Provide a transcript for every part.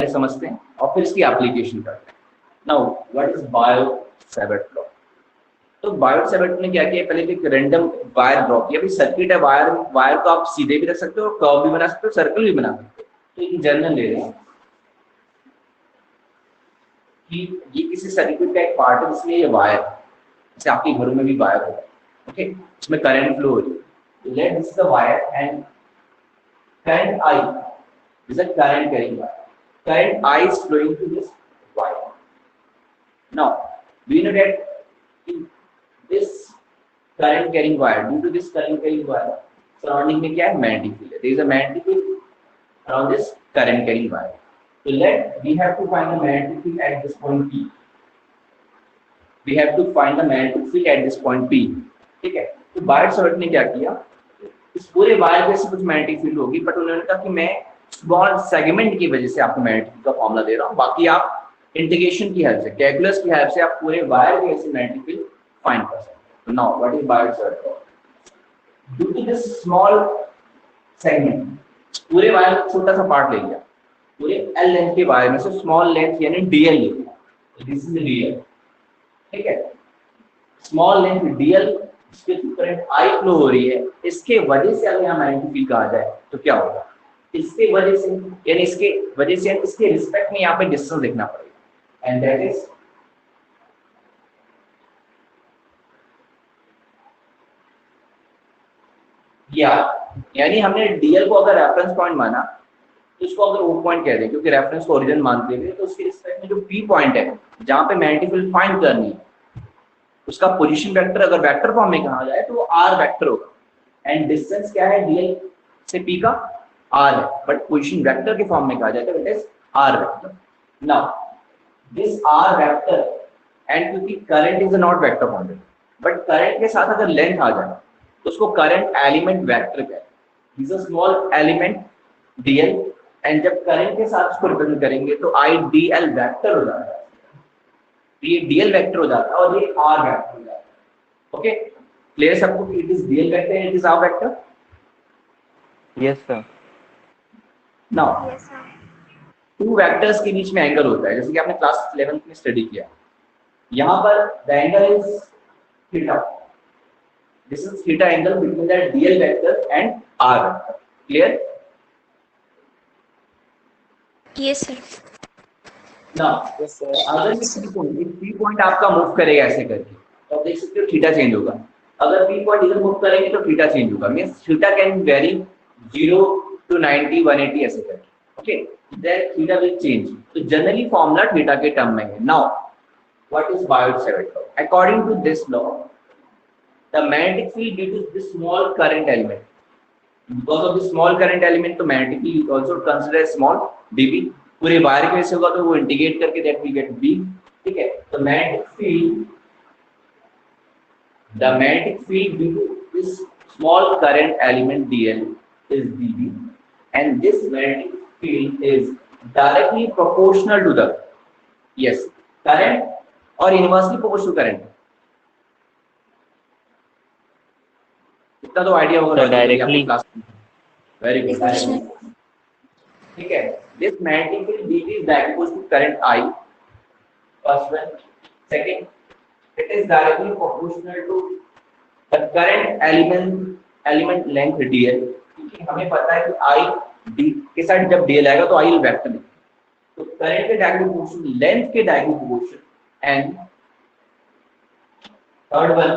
समझते हैं और फिर इसकी एप्लीकेशन करते हैं। Now what is bio-Savart law? तो बायो-सैवर्ट ने क्या किया, पहले एक रैंडम वायर ड्रॉ किया। अभी सर्किट है, वायर को आप सीधे भी रख सकते हो, कर्व भी बना सकते हो, सर्कल भी बना सकते हो। तो एक जनरल ले रहे हैं कि ये किसी सर्किट का एक पार्ट है जिसमें ये वायर, जैसे आपके घरों में भी वायर होता है, ओके, इसमें करंट फ्लो हो रही है। Let this the wire and current I is a current carrying wire. Current I is flowing to this wire. Now, we know that in this current carrying wire, due to this current carrying wire, surrounding में क्या है, magnetic field. There is a magnetic field around this current carrying wire. So we have to find the magnetic field at this point P. We have to find the magnetic field at this point P. ठीक है? तो Biot-Savart ने क्या किया, इस पूरे wire पे से कुछ मैग्नेटिक फील्ड होगी, बट उन्होंने कहा कि मैं स्मॉल सेगमेंट की वजह से आपको मैग्नेटिक फील्ड का फॉर्मूला दे रहा हूँ, बाकी आप इंटीग्रेशन की हेल्प से, कैलकुलस की हेल्प से आप पूरे वायर के ऐसे मैग्नेटिक फील्ड फाइंड कर सकते हैं। तो now what is Biot Savart law? Due to this small segment, पूरे वायर का छोटा सा पार्ट ले लिया, पूरे एल लेंथ के वायर में से स्मॉल लेंथ यानी डीएल ले लिया। दिस इज डीएल, ठीक है, स्मॉल लेंथ डीएल, इसके थ्रू करंट आई फ्लो हो रही है, इसके वजह से अगर यहाँ मैग्नेटिक फील्ड कहा जाए तो क्या होगा, इसके वजह से यानी इसके वजह से इसके रिस्पेक्ट में यहाँ पे डिस्टेंस देखना पड़ेगा, एंड दैट इज यानी हमने डीएल को अगर रेफरेंस पॉइंट माना तो इसको अगर वो पॉइंट कह दें, क्योंकि रेफरेंस को ओरिजिन मानते हुए, तो उसके रिस्पेक्ट में जो पी पॉइंट है जहाँ पे मैग्नेटिक फील्ड फाइंड करनी है, उसका पोजीशन वेक्टर अगर वेक्टर फॉर्म में कहा जाए तो वो आर वेक्टर होगा। एंड डिस्टेंस क्या है डीएल से पी का, आर है, बट पोजीशन वेक्टर के फॉर्म में कहा जाए तो it is R vector. Now this R vector, and क्योंकि current is not vector quantity, but current के साथ अगर लेंथ आ जाए तो उसको करंट एलिमेंट वेक्टर कहते हैं। This is small element DL, and जब करंट के साथ उसको रिप्रेजेंट करेंगे तो आई डीएल वेक्टर हो जाता है, ये डीएल वेक्टर हो जाता है और ये आर वेक्टर हो जाता है। ओके, क्लियर सबको कि it is DL vector and it is R vector? Yes sir. Now two vectors के बीच में एंगल होता है, जैसे कि आपने क्लास 11th में स्टडी किया, यहाँ पर the angle is theta, this is theta angle between the DL vector and R vector. Clear? Yes sir. Now अगर पी पॉइंट आपका मूव करेगा ऐसे करके तो आप देख सकते हो थीटा चेंज होगा। अगर पी पॉइंट इधर मूव करेंगे तो थीटा चेंज होगा, means theta can vary 0 to 90 180 ऐसे करके, okay, then theta will change. तो जनरली फॉर्मूला थीटा के टर्म में है। Now what is Biot Savart law? According to this law, the magnetic field due to this small current element, because of this small current element, तो magnetic field is also consider small D B, पूरे wire के वैसे होगा तो वो integrate करके that we get B, ठीक है। तो magnetic field, the magnetic field due to this small current element DL is dB, and this magnetic field is directly proportional to the current or inversely proportional current। इतना तो idea होगा directly. Very good, ठीक है। This magnetic field dB is directly to current I, first one। second, it is directly proportional to the current element length dl, क्योंकि हमें पता है कि आई डी के साथ जब डीएल आएगा तो आई वेक्टर लिखेंगे, तो करंट के डायगोनल प्रोपोर्शन, लेंथ के diagonal proportion, and third one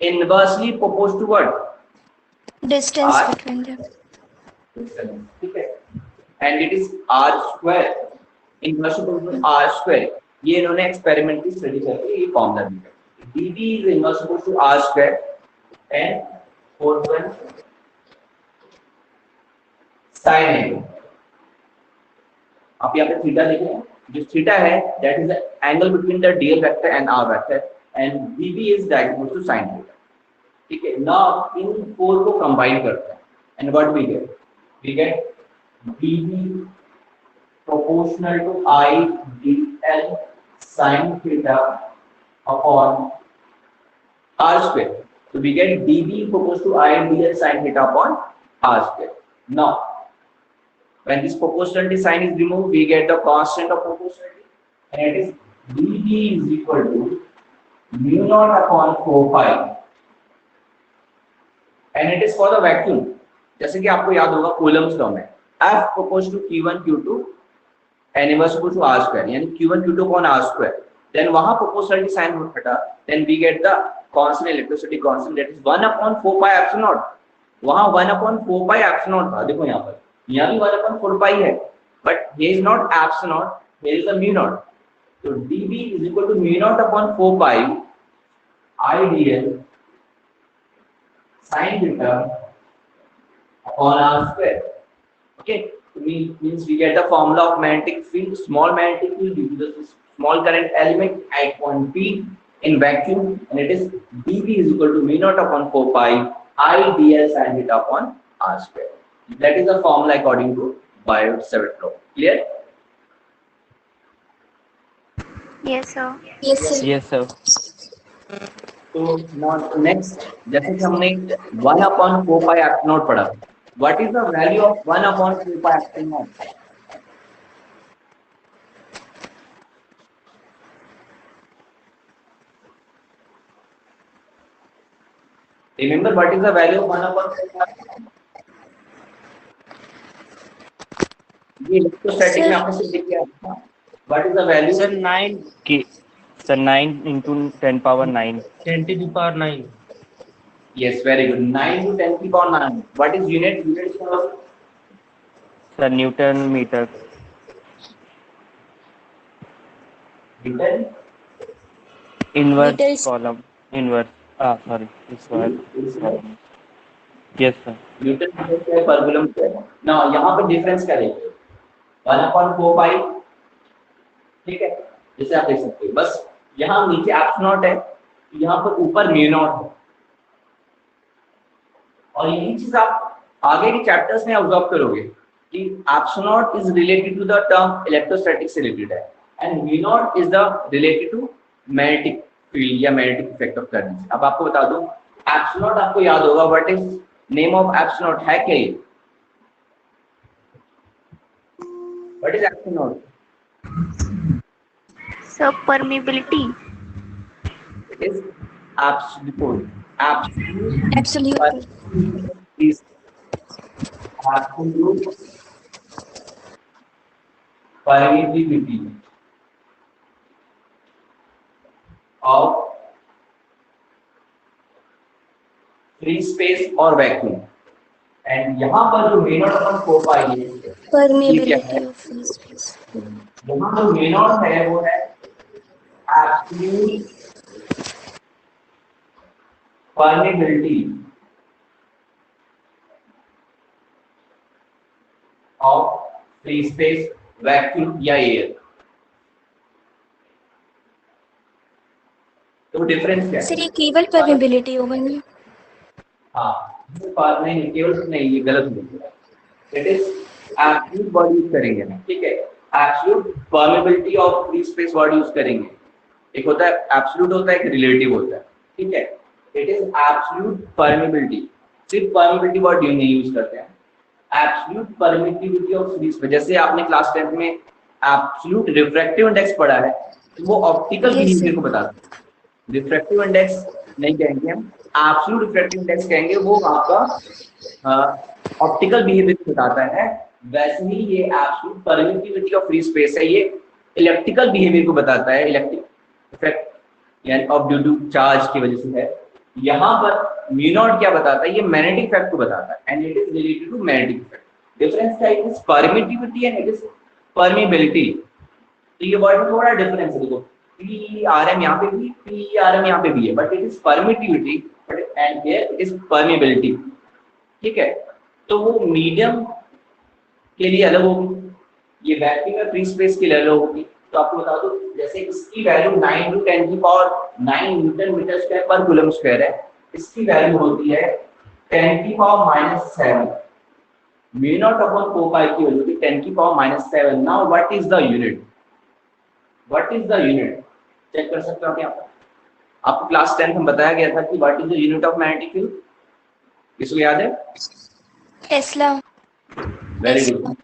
inversely proportional to what, distance between them, ठीक है, and it is R square, inversely proportional R square. ये इन्होंने एक्सपेरिमेंटली स्टडी करके ये फॉर्मूला दिया, DB is inversely proportional to R square and fourth one sin angle। आप यहाँ पे थीटा लिखे, जो थीटा है that is the angle between the dl vector and r vector, and dB is diagonal to sin theta, ठीक है। now इन four को combine करते हैं and what we get dB proportional to I dl sin theta upon r square, so we get dB proportional to I dl sin theta upon r square। now When this proportionality sign is removed, we get the constant of proportionality, and it is dB is equal to mu naught upon 4 pi, and it is for the vacuum. जैसे कि आपको याद होगा Coulomb's law में F proportional to Q1 Q2 n inverse equal to R square, यानी Q1 Q2 upon R square. Then वहाँ proportionality sign हटा, then we get the constant electricity constant, that is 1 upon 4 pi epsilon naught. वहाँ 1 upon 4 pi epsilon naught था, देखो यहाँ पर, यहाँ भी 1 upon 4 pi है, but here is not epsilon naught, here is the mu naught. So dB is equal to mu naught upon 4 pi IDL sin theta upon R square. Okay, means we get the formula of magnetic field, small magnetic field due to the small current element at point P in vacuum, and it is dB is equal to mu naught upon 4 pi IDL sin theta upon R square. That is the formula according to Biot-Savart law. Clear? Yes, sir. Yes, sir. Yes, sir. So now next, जैसे कि हमने 1 upon 4 pi epsilon naught पढ़ा, what is the value of 1 upon 4 pi epsilon naught? Remember what is the value of 1 upon 4 pi epsilon naught? ये electrostatic में आपने सिर्फ लिखा है. What is the value? Sir, 9 K. Sir, 9 into 10 power 9. 10 to the power 9. Yes, very good. 9 to 10 to the power 9. What is unit? Unit is Sir, Newton meter. meter. Inverse Meter is- column. Inverse. Sorry. Square. Yes, sir. Newton metre है, पर coulomb है. ना यहाँ पे difference क्या देखिए, 1 upon 4 pi, ठीक है, जैसे आप देख सकते हो. बस यहाँ नीचे एप्सिलॉन नॉट है, यहाँ पर ऊपर म्यू नॉट है, और यही चीज आप आगे के चैप्टर्स में ऑब्जर्व करोगे कि epsilon naught is related to the term electrostatic से रिलेटेड है, and mu naught is the related to magnetic field या मैग्नेटिक इफेक्ट ऑफ करंट. अब आपको बता दूं, एप्सिलॉन नॉट आपको याद होगा, what is name of epsilon naught है क्या? ये what is epsilon naught? Sir, permeability. It is absolute Absolute. is absolute permeability of free space और vacuum. एंड यहाँ पर जो म्यू नॉट अपॉन 4 पाई है, Permeability of free space. यहाँ जो म्यू नॉट है वो है absolute permeability of free space, vacuum या air. तो डिफरेंस क्या है? सर, ये केवल permeability होगा नहीं? हाँ, पर नहीं, केवल नहीं, ये गलत हो गया. It is absolute word use करेंगे ना, ठीक है, absolute permeability of free space word use करेंगे. एक होता है एब्सोल्यूट, होता है एक रिलेटिव होता है, ठीक है. इट इज एब्सोल्यूट परमेबिलिटी, सिर्फ परमेबिलिटी वर्ड नहीं यूज करते हैं, absolute permittivity of free space. जैसे आपने क्लास 10th में एब्सोल्यूट रिफ्रैक्टिव इंडेक्स पढ़ा है, तो वो ऑप्टिकल बिहेवियर को बताता है. रिफ्रैक्टिव इंडेक्स नहीं कहेंगे हम, एब्सोल्यूट रिफ्रैक्टिव इंडेक्स कहेंगे, वो आपका ऑप्टिकल बिहेवियर को बताता है. वैसे ही ये absolute permittivity of free space है, ये इलेक्ट्रिकल बिहेवियर को बताता है, इलेक्ट्रिक इफेक्ट यानी ऑफ ड्यू टू चार्ज की वजह से है. यहाँ पर म्यू नॉट क्या बताता है? ये मैग्नेटिक इफेक्ट को बताता है, and it is related to magnetic effect. Difference क्या है? It is permittivity and it is permeability. तो ये वर्ड में थोड़ा डिफरेंस है. देखो, PRM यहाँ पे भी, PRM यहाँ पे भी है, but it is permittivity and here it is permeability. ठीक है, तो वो मीडियम के लिए अलग होगी, ये वैक्यूम में फ्री स्पेस के लिए अलग होगी. तो आपको बता दो, जैसे इसकी वैल्यू 9 to 10 की पावर 9 न्यूटन मीटर स्क्वायर पर कूलम स्क्वायर है, इसकी वैल्यू होती है 10 की power -7. Mu naught upon 4 pi की वैल्यू होती है 10 की power -7. Now what is the unit? What is the unit? Check कर सकते हो आप यहाँ पर. आपको क्लास 10 में बताया गया था कि what is the unit of magnetic field. किसको याद है? Tesla. Very good.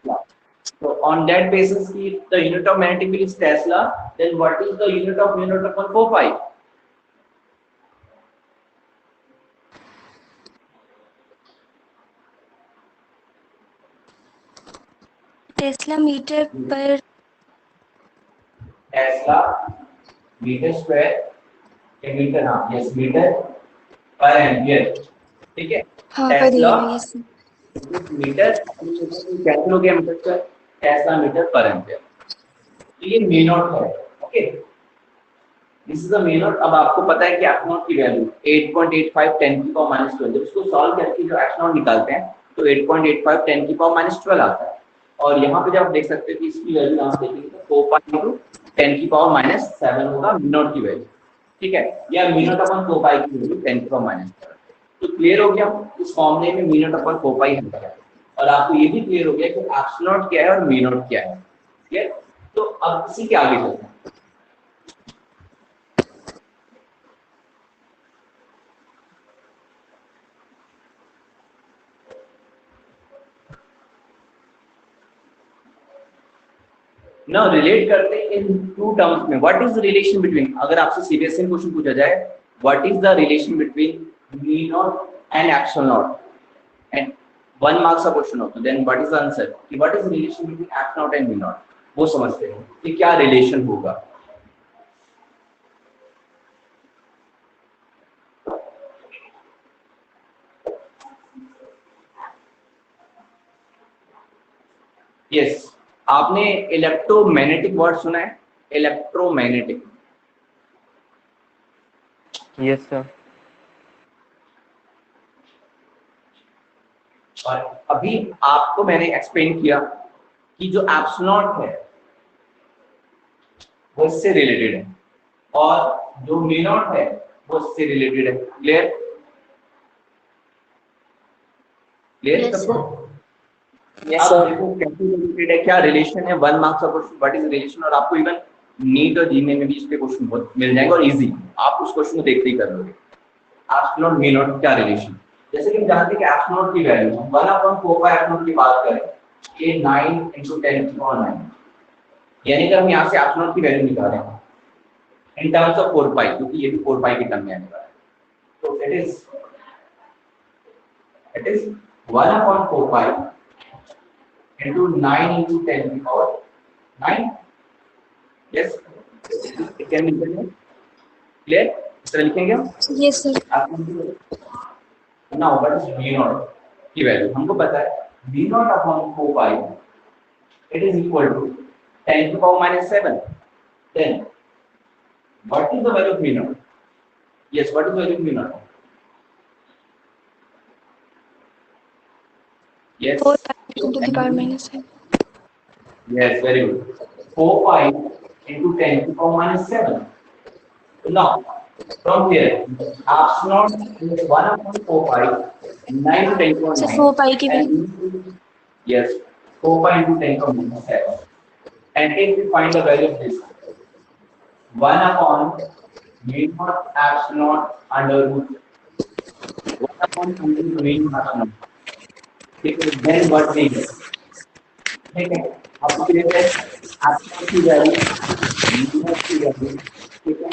on that basis, if the unit of magnetic field is Tesla, then what is the unit upon 4 pi? Tesla meter per Tesla meter square या metre, हाँ yes metre पर ampere, ठीक है। हाँ पर Tesla दिया yes metre cancel हो गया, मीटर स्क्वायर टेस्ला मीटर पर एम्पियर, तो ये म्यू नॉट है। Okay, this is the mu naught. अब आपको पता है कि एफ नॉट की वैल्यू 8.85 10 की पावर -12, जब इसको सॉल्व करके जो एफ नॉट निकालते हैं तो 8.85 10 की पावर -12 आता है। और यहाँ पे जब आप देख सकते हैं कि इसकी वैल्यू यहाँ से देखेंगे तो 4 पाई into 10 की पावर -7 होगा म्यू नॉट की वैल्यू, ठीक है, या म्यू नॉट अपॉन 4 पाई की वैल्यू 10 की पावर -12। तो क्लियर हो गया, इस फॉर्मूले में म्यू नॉट अपॉन 4 पाई है, और आपको ये भी क्लियर हो गया कि एप्सिलॉन क्या है और म्यू नॉट क्या है। क्लियर, तो अब इसी के आगे चलते हैं। Now relate करते हैं इन टू टर्म्स में, what is the relation between, अगर आपसे सीबीएसई में क्वेश्चन पूछा जाए what is the relation between v naught and epsilon naught, and 1 marks का क्वेश्चन हो, तो then what is the answer कि what is the relation between epsilon naught and v naught, वो समझते हैं कि क्या रिलेशन होगा। यस, आपने इलेक्ट्रोमैग्नेटिक वर्ड सुना है, इलेक्ट्रोमैग्नेटिक? Yes sir. और अभी आपको मैंने एक्सप्लेन किया कि जो एप्सिलॉन है वो इससे रिलेटेड है और जो म्यू नॉट है वो इससे रिलेटेड है। क्लियर? क्लियर Yes, सबको? Yes, आप देखो कैसे रिलेटेड है, क्या रिलेशन है, 1 मार्क्स का क्वेश्चन व्हाट इज रिलेशन, और आपको इवन नीट और जीने में भी इस पे क्वेश्चन बहुत मिल जाएंगे और इजी, आप उस क्वेश्चन को देखते ही कर लोगे। एप्सिलॉन म्यू नॉट क्या रिलेशन, जैसे कि हम जानते हैं कि एप्सिलॉन की वैल्यू 1/4 पाई एप्सिलॉन की बात करें, ये 9 × 10⁹, यानी कि हम यहाँ से एप्सिलॉन की वैल्यू निकाल रहे हैं इन टर्म्स ऑफ 4 पाई, क्योंकि ये भी 4 पाई के टर्म में आने वाला है, तो it is 1/4 pi into 9 into 10 to the power 9. Yes, it can be written. Clear? इस तरह लिखेंगे हम। yes sir. Now what is v naught की वैल्यू हमको पता है, v naught upon 4 pi it is equal to 10 to the power -7. Then what is the value of v naught? Yes, what is the value of v naught? Yes. 4 pi into the power -7. Yes, very good. 4 pi into 10 to the power -7. Now, from here, epsilon is 1/4 pi, 9 to 10 to the power So 9. 4 pi की And value yes, 4 pi into 10 to the power -7. And if we find the value of this, 1/μ naught epsilon under root 1/μ epsilon. ठीक है, then what we get? ठीक है, आपको clear है epsilon की value mu की value, ठीक है।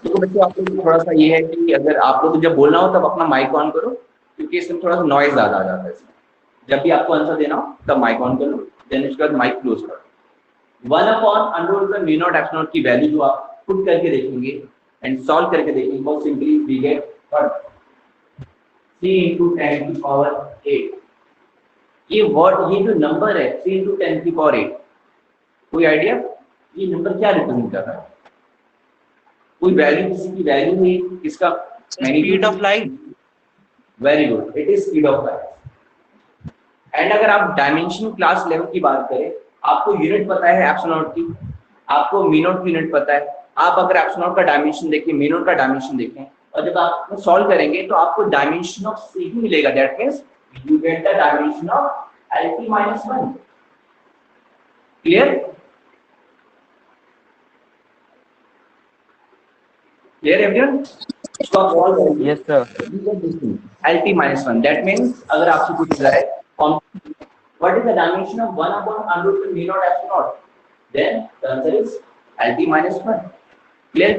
देखो बच्चों, आप लोग थोड़ा सा ये है कि अगर आप लोग जब बोलना हो तब अपना माइक ऑन करो, क्योंकि इसमें थोड़ा सा नॉइज ज्यादा आ जाता है इसमें। जब भी आपको आंसर देना हो तब माइक ऑन कर लो, देन उसके बाद माइक क्लोज करो। 1/√m एप्सिलॉन की वैल्यू जो आप पुट करके देखेंगे एंड सॉल्व करके देखेंगे, बहुत सिंपली वी गेट 3 × 10 की पावर 8। ये वर्ड, ये जो नंबर है 3 × 10 की पावर 8, कोई आइडिया ये नंबर क्या रिप्रेजेंट कर रहा है? कोई वैल्यू, किसी की वैल्यू है, किसका? Speed of light. Very good, it is speed of light. And अगर आप डायमेंशन क्लास लेवल की बात करें, आपको यूनिट पता है एप्सिलॉन नॉट की, आपको म्यू नॉट की यूनिट पता है, आप अगर एप्सिलॉन नॉट का डायमेंशन देखें, म्यू नॉट का डायमेंशन देखें, और जब आप सॉल्व करेंगे तो आपको डायमेंशन ऑफ सी ही मिलेगा, that means you get the dimension of LP-1। Clear? Clear everyone? इसको आप सॉल्व करेंगे। Yes sir. LP-1, that means अगर आपसे पूछा जाए What is the dimension of 1 upon under root mu naught epsilon naught? Then the answer is LT minus 1. Clear?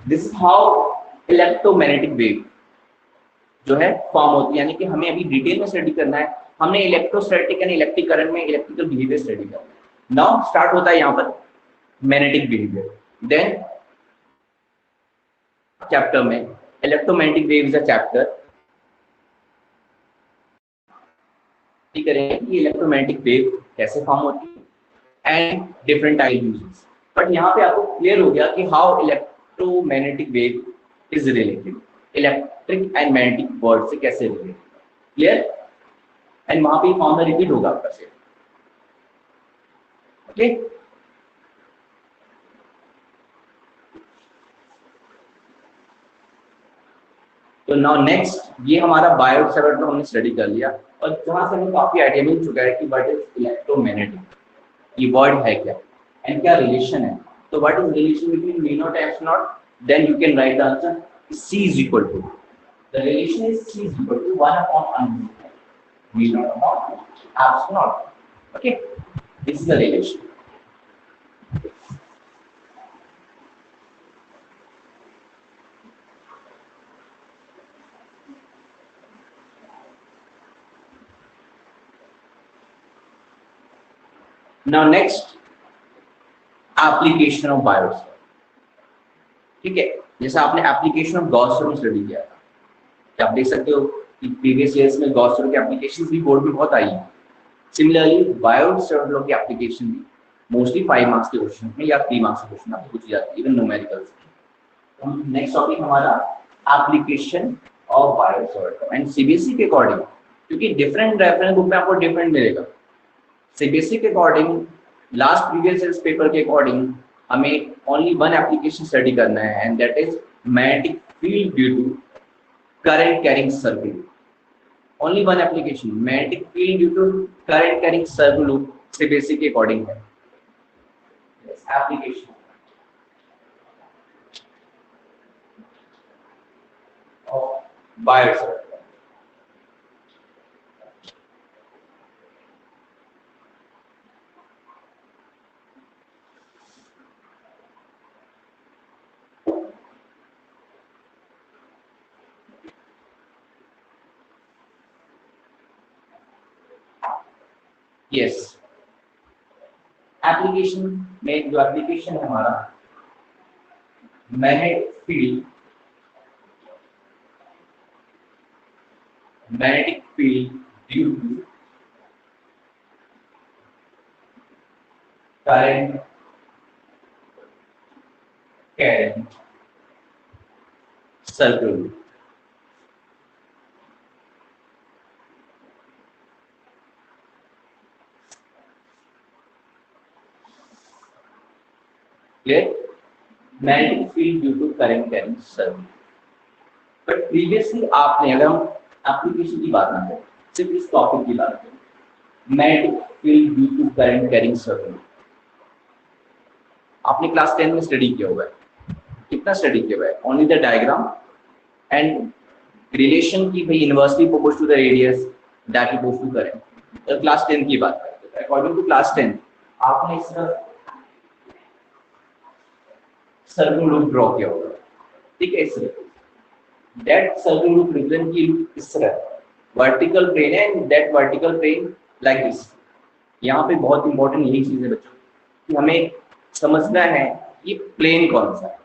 This is how electromagnetic wave जो है form होती है, यानी कि हमें अभी डिटेल में स्टडी करना है. हमने इलेक्ट्रोस्टैटिक यानी इलेक्ट्रिक करंट में इलेक्ट्रिकल बिहेवियर स्टडी करना है. नाउ स्टार्ट होता है यहाँ पर मैग्नेटिक बिहेवियर. देन चैप्टर में इलेक्ट्रोमैग्नेटिक वेव्स है चैप्टर. करेंगे कि इलेक्ट्रोमैग्नेटिक वेव कैसे फॉर्म होती है and different type uses. But यहाँ पे आपको क्लियर हो गया कि how electromagnetic wave is related, electric and magnetic word से कैसे रिलेटेड. क्लियर? एंड वहां पे फॉर्मूला रिपीट होगा आपका से. ओके, तो नाउ नेक्स्ट ये हमारा बायोट सेवर तो हमने स्टडी कर लिया और जहां से हमें काफी आइडिया मिल चुका है कि व्हाट इज इलेक्ट्रोमैग्नेटिक, ये वर्ड है क्या एंड क्या रिलेशन है. तो what is relation between mu naught and epsilon naught? Then you can write the answer. C is equal to, the relation is C is equal to 1 upon mu naught upon epsilon naught. Okay, this is the relation. Now next application of Biot. ठीक है, जैसे आपने application of Gauss theorem study किया था, आप देख सकते हो कि प्रीवियस ईयर्स में गॉस थ्योरम की एप्लीकेशंस भी बोर्ड में बहुत आई है. सिमिलरली बायोट सेवर्ट लॉ की एप्लीकेशन भी मोस्टली 5 मार्क्स के क्वेश्चन में या 3 मार्क्स के क्वेश्चन आपको पूछी जाती है, इवन न्यूमेरिकल्स. नेक्स्ट टॉपिक हमारा application of Biot Savart and CBSE के अकॉर्डिंग, क्योंकि डिफरेंट रेफरेंस बुक में आपको डिफरेंट मिलेगा. सीबीएसई के according last previous year paper के अकॉर्डिंग हमें ओनली वन एप्लीकेशन स्टडी करना है and that is magnetic field due to current carrying circuit. Only one application, magnetic field due to current carrying circuit CBSE के according है application of Biot Savart. Yes, application में जो application है हमारा magnetic field due to current carrying circuit. Clear? Magnetic field due to current carrying circuit. But previously आपने, अगर हम application की बात ना करें, सिर्फ इस टॉपिक की बात करें, magnetic field due to current carrying circuit, आपने क्लास 10 में स्टडी किया हुआ है. कितना स्टडी किया हुआ है? Only the diagram and relation की भाई inversely proportional to the radius that is to current. तो क्लास 10 की बात करते हैं. अकॉर्डिंग टू क्लास 10 आपने इस तरह सर्कल लूप ड्रॉ किया होगा. ठीक है, इस तरह दैट सर्कल लूप रिप्रेजेंट की इस तरह वर्टिकल प्लेन है and that vertical plane like this. यहाँ पे बहुत इंपॉर्टेंट यही चीज है बच्चों कि हमें समझना है कि प्लेन कौन सा है.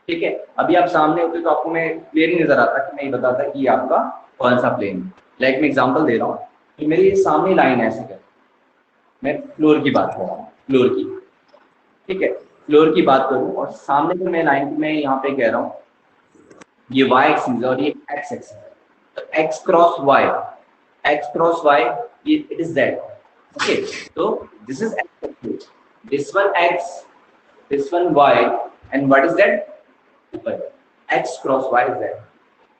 ठीक है, अभी आप सामने होते तो आपको मैं क्लियर नजर आता कि मैं ये बताता कि ये आपका कौन सा प्लेन है. लाइक मैं एग्जांपल दे रहा हूँ कि मेरी सामने लाइन ऐसे कर, मैं फ्लोर की बात कर रहा हूँ, फ्लोर की. ठीक है, फ्लोर की बात करूं और सामने पे मैं लाइन में यहाँ पे कह रहा हूँ ये y एक्सिस और ये x एक्सिस है. तो x क्रॉस y ये इट इज दैट. ओके, तो this is x, this one x, this one y and what is that? x cross y is that.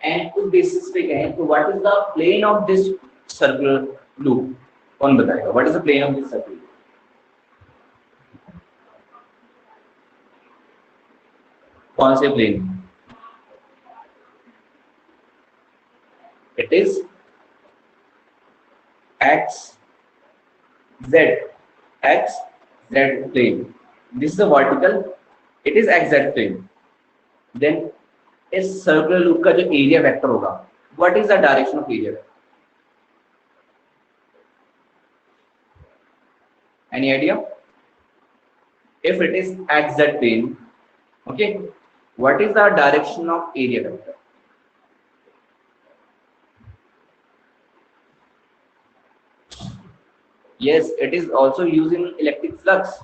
And उस बेसिस पे कहें तो what is the plane of this circular loop? कौन बताएगा what is the plane of this circular? कौन से plane? It is x Z, X, Z plane. This is the vertical. It is XZ plane. Then इस circular loop का जो area vector होगा, what is the direction of area? Any idea? If it is XZ plane, okay, what is the direction of area vector? Yes, it is also used in electric flux.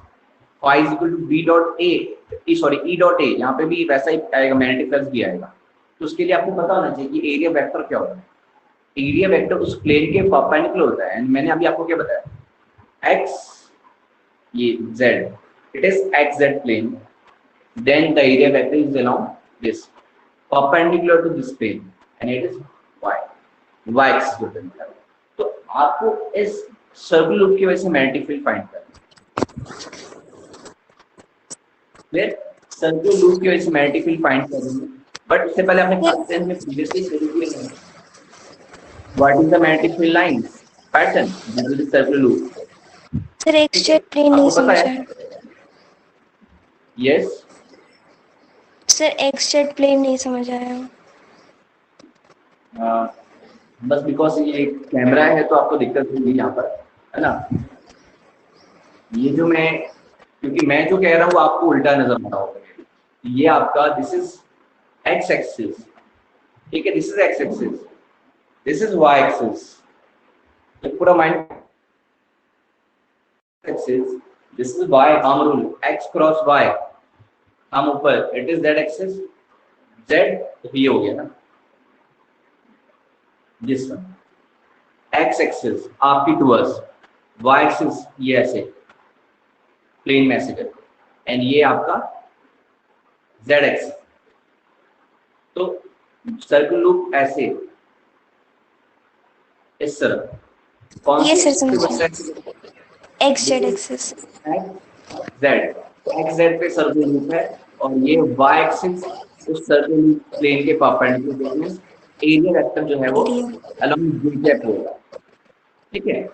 Phi is equal to B dot A, sorry, E dot A. यहाँ पे भी वैसा ही आएगा, magnetic flux भी आएगा. तो उसके लिए आपको पता होना चाहिए कि एरिया वेक्टर क्या होता है. एरिया वेक्टर उस प्लेन के परपेंडिकुलर होता है. एंड मैंने अभी आपको क्या बताया? X, ये Z, it is XZ plane. Then the area vector is along this, perpendicular to this plane, and it is Y. Y axis होता है. तो आपको इस सर्कुलर लूप की वजह से मैग्नेटिक फील्ड फाइंड करना है. सर्कुलर लूप की वजह से मैग्नेटिक फील्ड फाइंड करेंगे. बट इससे पहले आपने क्लास 10 में प्रीवियसली स्टडी किया है. What is the magnetic field line pattern due to the circular loop? Sir X Z plane नहीं समझा. Yes sir X Z plane नहीं समझ आया. बस बिकॉज ये कैमरा है तो आपको दिक्कत होगी यहाँ पर, है ना. ये जो क्योंकि मैं जो कह रहा हूँ आपको उल्टा नजर आ रहा होगा. ये आपका दिस इज एक्स एक्सिस, ठीक है. This is X axis, this is Y axis. पूरा mind axis, this is Y. Arm rule X cross Y, हम ऊपर, it is Z axis. Z तो ये हो गया ना, दिस वन. एक्स एक्सिस आपकी टूवर्ड्स, वाई एक्सिस ये ऐसे प्लेन में ऐसे करके, एंड ये आपका जेड एक्सिस. तो सर्कुलर लूप ऐसे इस तरह. कौन ये सी सर समझिए. X Z axis. Z, x Z पे सर्कुलर लूप है, और ये वाई एक्सिस उस सर्कुलर लूप प्लेन के परपेंडिकुलर में एरिया वेक्टर जो है वो अलोंग ज़ेड होगा. ठीक है.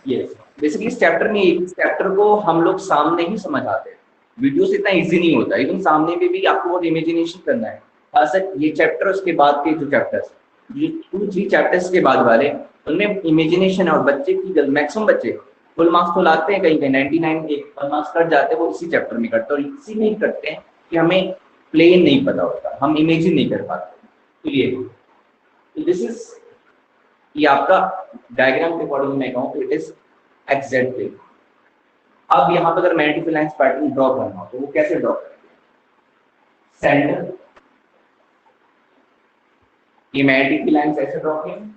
यस, बेसिकली इस चैप्टर में, इस चैप्टर को हम लोग सामने ही समझ आते हैं. वीडियो से इतना इजी नहीं होता. इवन सामने में भी आपको बहुत इमेजिनेशन करना है. खासकर ये चैप्टर, उसके बाद के जो चैप्टर्स, ये 2-3 चैप्टर्स के बाद वाले, उनमें इमेजिनेशन है. और बच्चे की मैक्सिमम बच्चे फुल मार्क्स तो लाते हैं, कहीं कहीं 99 एक फुल मार्क्स कट जाते हैं, वो इसी चैप्टर में करते हैं. और इसी में करते हैं कि हमें प्लेन नहीं पता होता, हम इमेजिन नहीं कर पाते. तो ये दिस इज, ये आपका डायग्राम के अकॉर्डिंग मैं कहूँ तो इट इज XZ प्लेन. अब यहाँ पर अगर मैग्नेटिक लाइंस पैटर्न ड्रॉ करना हो तो वो कैसे ड्रॉ करेंगे? सेंटर, ये मैग्नेटिक लाइंस ऐसे ड्रॉ करेंगे.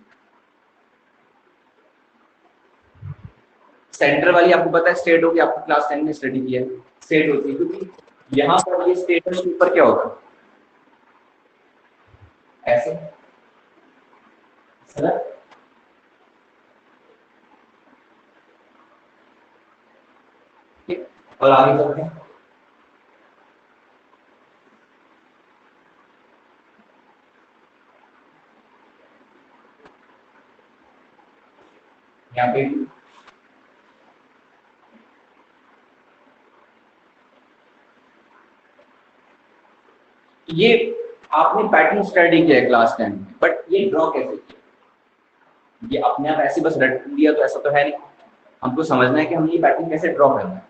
सेंटर वाली आपको पता है स्ट्रेट होगी, आपको क्लास 10 में स्टडी किया है, स्ट्रेट होती है. क्योंकि यहाँ पर ये स्टेटस के ऊपर क्या होगा? ऐसे सर. और आगे चलते हैं. यहाँ पे ये आपने पैटर्न स्टडी किया है क्लास 10 में, बट ये ड्रॉ कैसे किया? ये अपने आप ऐसे बस रट लिया तो ऐसा तो है नहीं. हमको समझना है कि हम ये पैटर्न कैसे ड्रॉ करना है.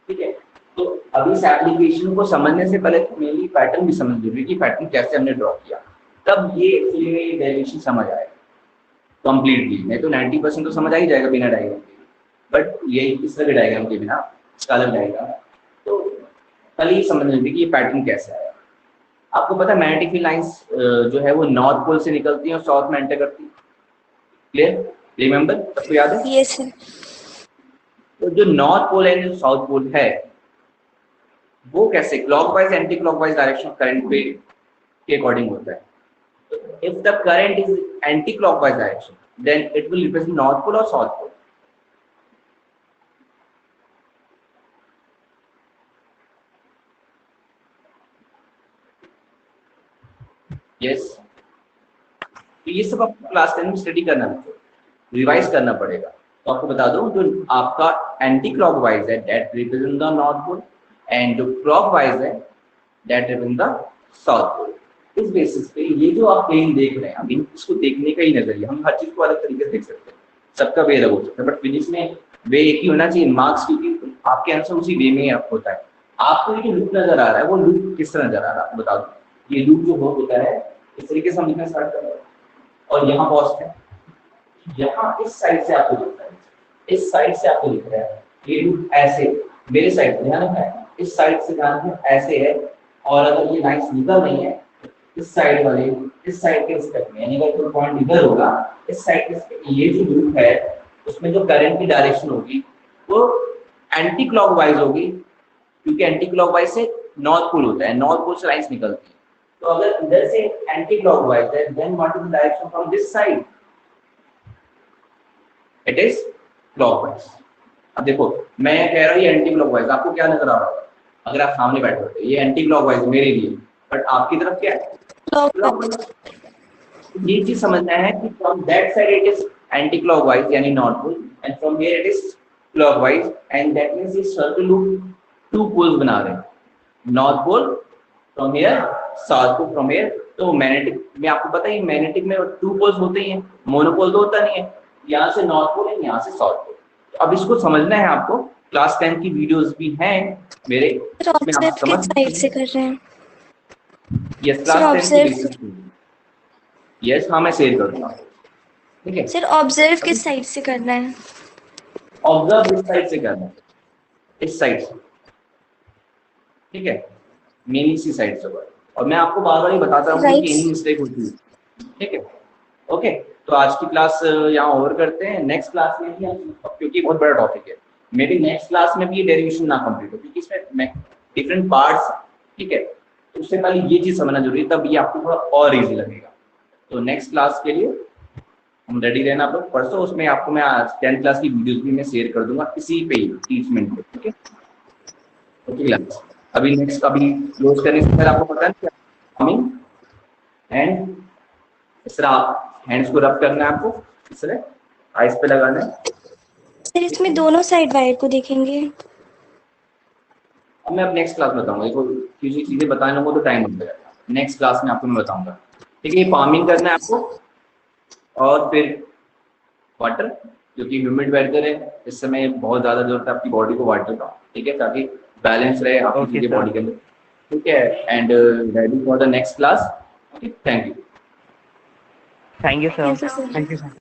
ठीक है. तो अभी इस एप्लीकेशन को समझने से पहले मेनली पैटर्न भी समझ जरूरी कि पैटर्न कैसे हमने ड्रॉ किया, तब ये डेरिवेशन समझ आएगा कंप्लीटली. नहीं तो 90% तो समझ आ ही जाएगा बिना डायग्राम के. बट ये इस तरह के डायग्राम के बिना, स्केलर डायग्राम, तो पहले ये समझ लेते कि ये पैटर्न कैसे आया. आपको पता है मैग्नेटिक फील्ड लाइंस जो है वो नॉर्थ पोल से निकलती हैं और साउथ में एंटर करती है. क्लियर? रिमेंबर? सबको याद है? Yes sir. तो जो नॉर्थ पोल है, जो साउथ पोल है, वो कैसे clockwise anti clockwise direction of current पे के अकॉर्डिंग होता है. If the current is anti clockwise direction, then it will represent north pole और साउथ पोल. यस. तो ये सब आपको क्लास 10 में स्टडी करना है, रिवाइज करना पड़ेगा. तो आपको बता दूं जो आपका एंटी क्लॉकवाइज है that represent the north pole and जो क्लॉकवाइज है that represent the south pole. इस बेसिस पे ये जो आप प्लेन देख रहे हैं अभी इसको देखने का ही नजरिया, हम हर चीज को अलग तरीके से देख सकते हैं, सबका वे अलग हो सकता है, बट फिजिक्स में वे एक ही होना चाहिए मार्क्स, क्योंकि आपके आंसर उसी वे में होता है। आपको ये जो लूप नजर आ रहा है वो लूप किस तरह नजर आ रहा है बता दो। ये लूप जो होता है इस तरीके से हम लिखना स्टार्ट कर रहे हैं और यहाँ पॉजिटिव है, यहाँ इस साइड से आपको लिखना है, इस साइड से आपको लिख रहा है ये लूप ऐसे मेरे साइड पे ध्यान रखना है, इस साइड से ध्यान रखना ऐसे है, और अगर ये लाइंस निकल रही है इस साइड वाले इस साइड के रिस्पेक्ट में, यानी अगर कोई पॉइंट इधर होगा इस साइड के रिस्पेक्ट, ये जो लूप है उसमें जो करंट की डायरेक्शन होगी वो एंटी क्लॉकवाइज होगी, क्योंकि एंटी क्लॉकवाइज से नॉर्थ पोल होता है, नॉर्थ पोल से लाइंस निकलती है। तो अगर इधर से एंटी क्लॉकवाइज है then what is the direction from this side, it is clockwise. अब देखो मैं कह रहा हूँ ये एंटी क्लॉकवाइज, आपको क्या नजर आ रहा है अगर आप सामने बैठे होते, ये एंटी क्लॉकवाइज मेरे लिए, बट आपकी तरफ क्या है क्लॉकवाइज। ये चीज समझना है कि from that side it is anti clockwise यानी north pole, and from here it is clockwise, and that means ये सर्कल लूप टू पोल्स बना रहे हैं, north pole from here, south pole from here. तो मैग्नेटिक में आपको पता है मैग्नेटिक में टू पोल्स होते ही हैं, मोनोपोल तो होता नहीं है, यहाँ से नॉर्थ पोल है यहाँ से साउथ पोल। तो अब इसको समझना है आपको, क्लास 10 की वीडियोस भी हैं मेरे, इसमें आप समझ साइड से कर रहे हैं। यस क्लास 10 की यस हाँ मैं शेयर करूंगा, ठीक है सर ऑब्जर्व किस साइड से करना है? ऑब्जर्व इस साइड से करना है, इस साइड से, ठीक है मेन इसी साइड से। और मैं आपको बार बार ही बताता हूँ कि यही मिस्टेक होती है, ठीक है ओके। तो आज की क्लास यहाँ ओवर करते हैं, नेक्स्ट क्लास में भी क्योंकि बहुत बड़ा टॉपिक है, मे बी नेक्स्ट क्लास में भी ये डेरिवेशन ना कंप्लीट हो क्योंकि इसमें डिफरेंट पार्ट्स, ठीक है। तो उससे पहले ये चीज समझना जरूरी है, तब ये आपको थोड़ा और इजी लगेगा। तो नेक्स्ट क्लास के लिए हम रेडी रहना आप लोग, परसों उसमें आपको मैं 10th क्लास की वीडियोस भी मैं शेयर कर दूंगा इसी पे ही 30 मिनट में, ठीक है ओके क्लास। अभी नेक्स्ट अभी क्लोज करने से पहले आपको पता है कमिंग एंड इस तरह हैंड्स को रब करना है, आपको इस तरह आइस पे लगाना है। सर इसमें दोनों साइड वायर को देखेंगे। अब मैं अब नेक्स्ट क्लास में बताऊंगा, देखो किसी चीजें बताने लगूंगा तो टाइम लग जाएगा, नेक्स्ट क्लास में आपको मैं बताऊंगा, ठीक है। पामिंग करना है आपको, और फिर वाटर जो कि ह्यूमिड वेदर है इस समय बहुत ज्यादा जरूरत है आपकी बॉडी को वाटर का, ठीक है, ताकि बैलेंस रहे आपकी चीजें बॉडी के अंदर, ठीक है। And ready for the next class, okay thank you. Thank you sir. Thank you, sir. Thank you sir.